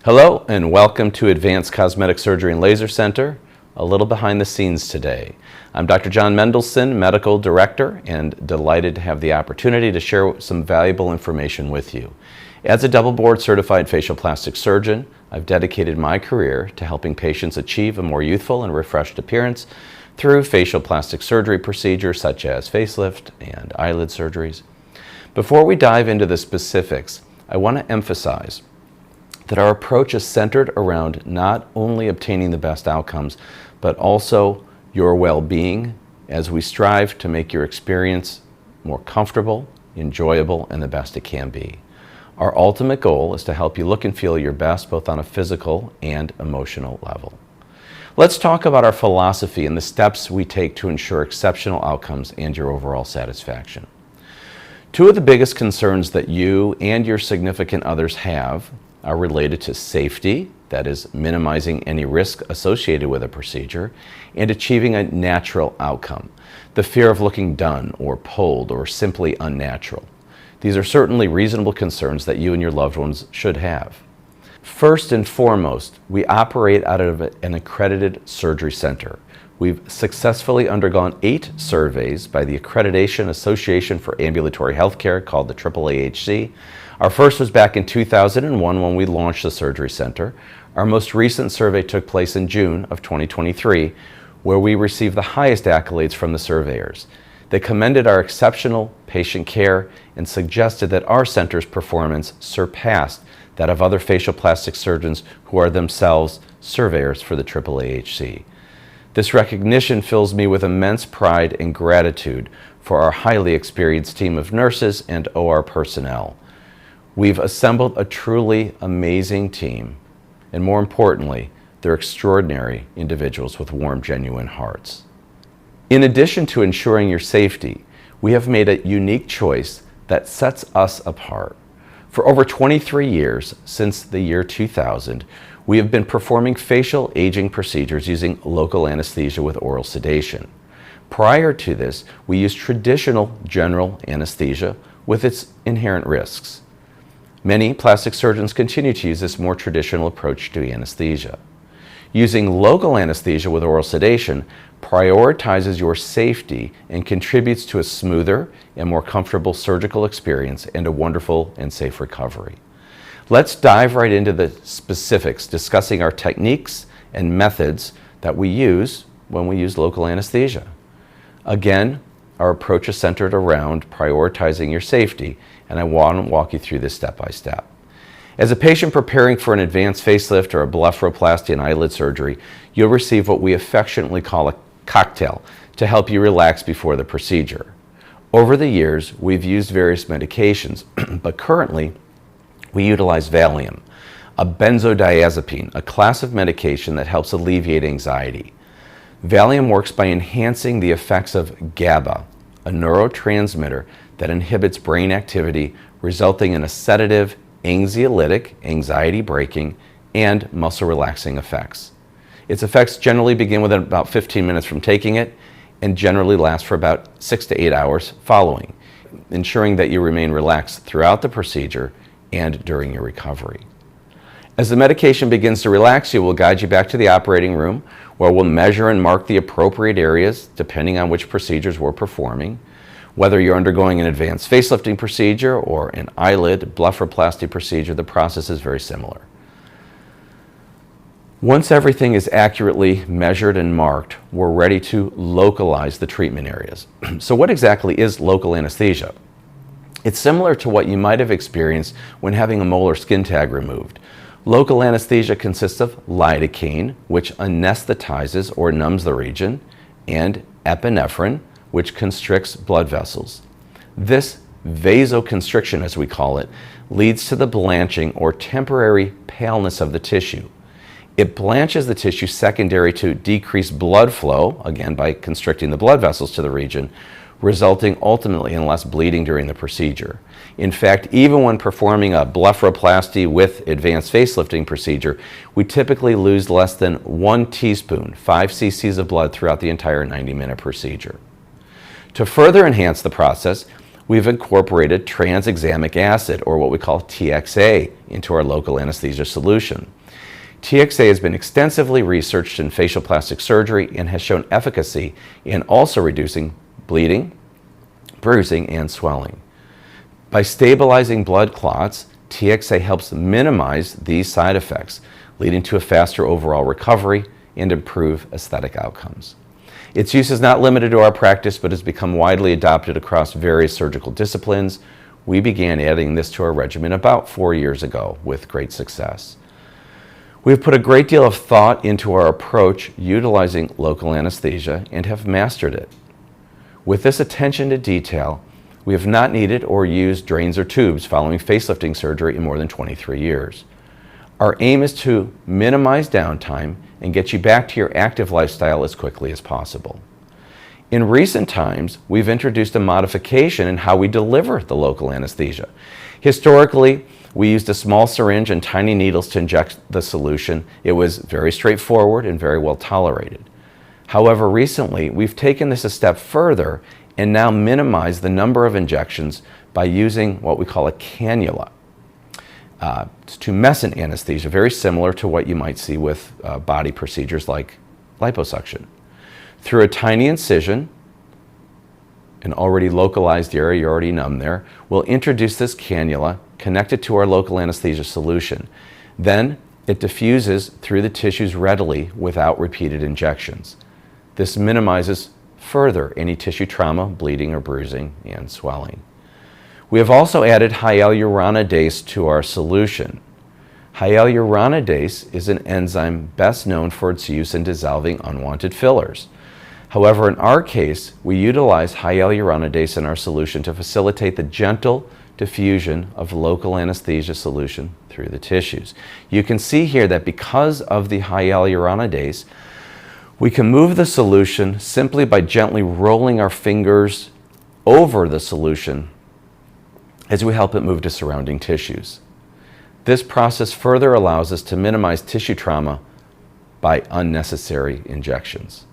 Hello and welcome to Advanced Cosmetic Surgery and Laser Center. A little behind the scenes today. I'm Dr. Jon Mendelsohn, Medical Director, and delighted to have the opportunity to share some valuable information with you. As a double board certified facial plastic surgeon, I've dedicated my career to helping patients achieve a more youthful and refreshed appearance through facial plastic surgery procedures such as facelift and eyelid surgeries. Before we dive into the specifics, I want to emphasize that our approach is centered around not only obtaining the best outcomes, but also your well-being as we strive to make your experience more comfortable, enjoyable, and the best it can be. Our ultimate goal is to help you look and feel your best both on a physical and emotional level. Let's talk about our philosophy and the steps we take to ensure exceptional outcomes and your overall satisfaction. Two of the biggest concerns that you and your significant others have are related to safety, that is, minimizing any risk associated with a procedure, and achieving a natural outcome, the fear of looking done or pulled or simply unnatural. These are certainly reasonable concerns that you and your loved ones should have. First and foremost, we operate out of an accredited surgery center. We've successfully undergone 8 surveys by the Accreditation Association for Ambulatory Healthcare, called the AAAHC. Our first was back in 2001 when we launched the surgery center. Our most recent survey took place in June of 2023, where we received the highest accolades from the surveyors. They commended our exceptional patient care and suggested that our center's performance surpassed that of other facial plastic surgeons who are themselves surveyors for the AAAHC. This recognition fills me with immense pride and gratitude for our highly experienced team of nurses and OR personnel. We've assembled a truly amazing team, and more importantly, they're extraordinary individuals with warm, genuine hearts. In addition to ensuring your safety, we have made a unique choice that sets us apart. For over 23 years, since the year 2000, we have been performing facial aging procedures using local anesthesia with oral sedation. Prior to this, we used traditional general anesthesia with its inherent risks. Many plastic surgeons continue to use this more traditional approach to anesthesia. Using local anesthesia with oral sedation prioritizes your safety and contributes to a smoother and more comfortable surgical experience and a wonderful and safe recovery. Let's dive right into the specifics, discussing our techniques and methods that we use when we use local anesthesia. Again, our approach is centered around prioritizing your safety, and I want to walk you through this step by step. As a patient preparing for an advanced facelift or a blepharoplasty and eyelid surgery, you'll receive what we affectionately call a cocktail to help you relax before the procedure. Over the years, we've used various medications, but currently we utilize Valium, a benzodiazepine, a class of medication that helps alleviate anxiety. Valium works by enhancing the effects of GABA, a neurotransmitter that inhibits brain activity, resulting in a sedative, anxiolytic, anxiety-breaking, and muscle-relaxing effects. Its effects generally begin within about 15 minutes from taking it and generally last for about 6 to 8 hours following, ensuring that you remain relaxed throughout the procedure and during your recovery. As the medication begins to relax you, we'll guide you back to the operating room, where we'll measure and mark the appropriate areas depending on which procedures we're performing. Whether you're undergoing an advanced facelifting procedure or an eyelid blepharoplasty procedure, the process is very similar. Once everything is accurately measured and marked, we're ready to localize the treatment areas. So what exactly is local anesthesia? It's similar to what you might have experienced when having a molar skin tag removed. Local anesthesia consists of lidocaine, which anesthetizes or numbs the region, and epinephrine, which constricts blood vessels. This vasoconstriction, as we call it, leads to the blanching or temporary paleness of the tissue. It blanches the tissue secondary to decreased blood flow, again by constricting the blood vessels to the region, resulting ultimately in less bleeding during the procedure. In fact, even when performing a blepharoplasty with advanced facelifting procedure, we typically lose less than 1 teaspoon, 5 cc's of blood throughout the entire 90-minute procedure. To further enhance the process, We've incorporated tranexamic acid, or what we call TXA, into our local anesthesia solution. TXA has been extensively researched in facial plastic surgery and has shown efficacy in also reducing bleeding, bruising, and swelling. By stabilizing blood clots, TXA helps minimize these side effects, leading to a faster overall recovery and improve aesthetic outcomes. Its use is not limited to our practice, but has become widely adopted across various surgical disciplines. We began adding this to our regimen about 4 years ago with great success. We've put a great deal of thought into our approach utilizing local anesthesia and have mastered it. With this attention to detail, we have not needed or used drains or tubes following facelifting surgery in more than 23 years. Our aim is to minimize downtime and get you back to your active lifestyle as quickly as possible. In recent times, we've introduced a modification in how we deliver the local anesthesia. Historically, we used a small syringe and tiny needles to inject the solution. It was very straightforward and very well tolerated. However, recently, we've taken this a step further and now minimize the number of injections by using what we call a cannula. It's tumescent anesthesia, very similar to what you might see with body procedures like liposuction. Through a tiny incision, an already localized area, you're already numb there, we'll introduce this cannula, connect it to our local anesthesia solution. Then it diffuses through the tissues readily without repeated injections. This minimizes further any tissue trauma, bleeding or bruising, and swelling. We have also added hyaluronidase to our solution. Hyaluronidase is an enzyme best known for its use in dissolving unwanted fillers. However, in our case, we utilize hyaluronidase in our solution to facilitate the gentle diffusion of local anesthesia solution through the tissues. You can see here that because of the hyaluronidase, we can move the solution simply by gently rolling our fingers over the solution as we help it move to surrounding tissues. This process further allows us to minimize tissue trauma by unnecessary injections.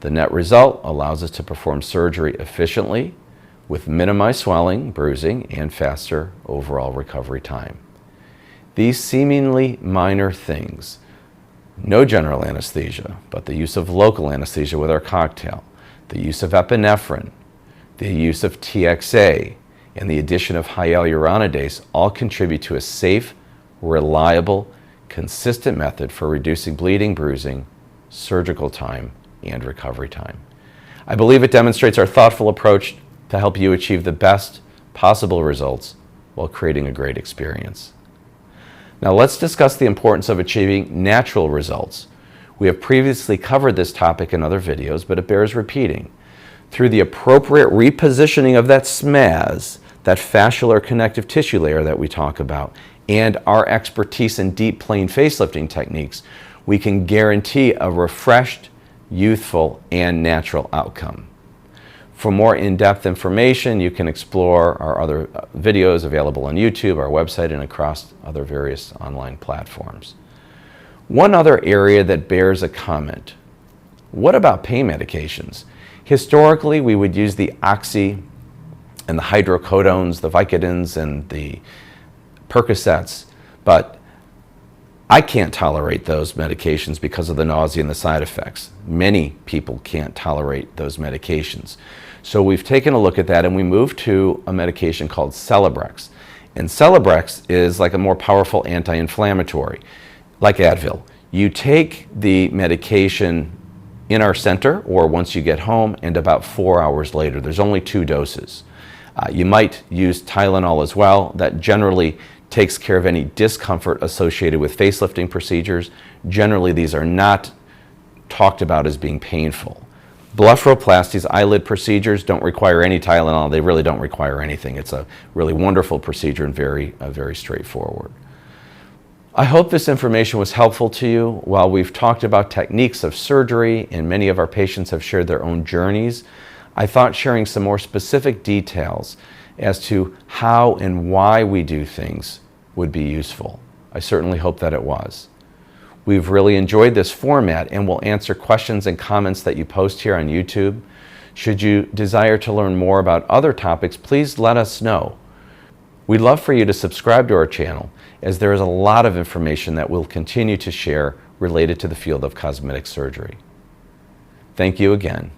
The net result allows us to perform surgery efficiently with minimized swelling, bruising, and faster overall recovery time. These seemingly minor things, no general anesthesia, but the use of local anesthesia with our cocktail, the use of epinephrine, the use of TXA, and the addition of hyaluronidase all contribute to a safe, reliable, consistent method for reducing bleeding, bruising, surgical time, and recovery time. I believe it demonstrates our thoughtful approach to help you achieve the best possible results while creating a great experience. Now let's discuss the importance of achieving natural results. We have previously covered this topic in other videos, but it bears repeating. Through the appropriate repositioning of that SMAS, that fascial connective tissue layer that we talk about, and our expertise in deep plane facelifting techniques, we can guarantee a refreshed, youthful, and natural outcome. For more in-depth information, you can explore our other videos available on YouTube, our website, and across other various online platforms. One other area that bears a comment. What about pain medications? Historically, we would use the oxy and the hydrocodones, the Vicodins and the Percocets, but I can't tolerate those medications because of the nausea and the side effects. Many people can't tolerate those medications. So we've taken a look at that and we moved to a medication called Celebrex. And Celebrex is like a more powerful anti-inflammatory, like Advil. You take the medication in our center or once you get home, and about 4 hours later. There's only 2 doses. You might use Tylenol as well. That generally takes care of any discomfort associated with facelifting procedures. Generally, these are not talked about as being painful. Blepharoplasties, eyelid procedures, don't require any Tylenol. They really don't require anything. It's a really wonderful procedure and very straightforward. I hope this information was helpful to you. While we've talked about techniques of surgery and many of our patients have shared their own journeys, I thought sharing some more specific details as to how and why we do things would be useful. I certainly hope that it was. We've really enjoyed this format and will answer questions and comments that you post here on YouTube. Should you desire to learn more about other topics, please let us know. We'd love for you to subscribe to our channel, as there is a lot of information that we'll continue to share related to the field of cosmetic surgery. Thank you again.